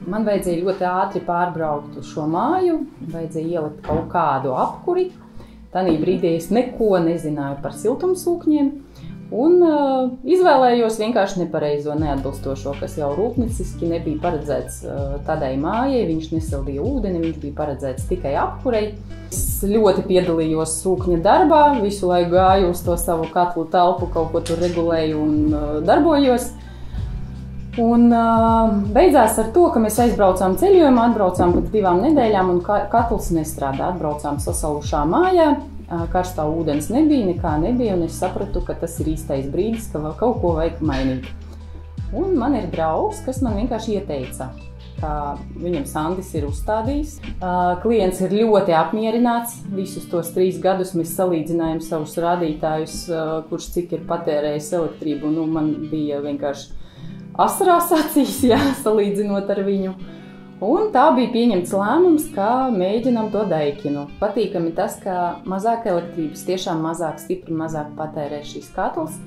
Man vajadzēja ļoti ātri pārbraukt uz šo māju, vajadzēja ielikt kaut kādu apkuri. Tanī brīdī es neko nezināju par siltumsūkņiem un izvēlējos vienkārši nepareizo, neatbilstošo, kas jau rūpniciski nebija paredzēts tādai mājai. Viņš nesildīja ūdeni, viņš bija paredzēts tikai apkurei. Es ļoti piedalījos sūkņa darbā, visu laiku gāju uz to savu katlu telpu, kaut ko tur regulēju un darbojos. Un beidzās ar to, ka mēs aizbraucām ceļojumā, atbraucām pēc 2 nedēļām un katls nestrādā. Atbraucām sasalušā mājā, karstā ūdens nebija, nekā nebija, un es sapratu, ka tas ir īstais brīdis, ka kaut ko vajag mainīt. Un man ir draugs, kas man vienkārši ieteica, ka viņam Sandis ir uzstādījis. Klients ir ļoti apmierināts. Visus tos 3 gadus mēs salīdzinājām savus rādītājus, kurš cik ir patērējis elektrību. Man bija vienkārši asarās acīs, salīdzinot ar viņu. Un tā bija pieņemts lēmums, ka mēģinām to Daikinu. Patīkami tas, ka mazāk elektrības, tiešām mazāk, stipri mazāk patērē šīs katls.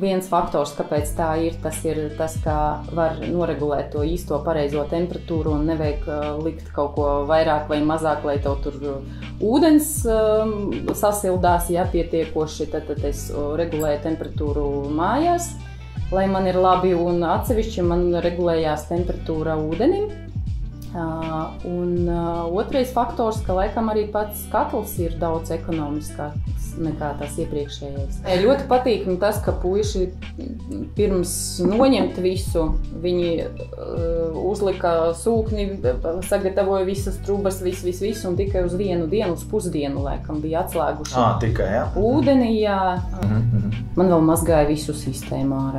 Viens faktors, kāpēc tā ir tas, ka var noregulēt to īsto pareizo temperatūru un nevajag likt kaut ko vairāk vai mazāk, lai tev tur ūdens sasildās, pietiekoši, tad es regulēju temperatūru mājās, lai man ir labi, un atsevišķi man regulējās temperatūra ūdenim. Un otrais faktors, ka laikam arī pats katls ir daudz ekonomiskāks nekā tas iepriekšējais. Ļoti patīkami tas, ka puiši pirms noņemt visu, viņi uzlika sūkni, sagatavoja visas trubas, visu, un tikai uz 1 dienu, uz pusdienu, laikam, bija atslēguši tikai, ūdeni, Man vēl mazgāja visu sistēmu ārā.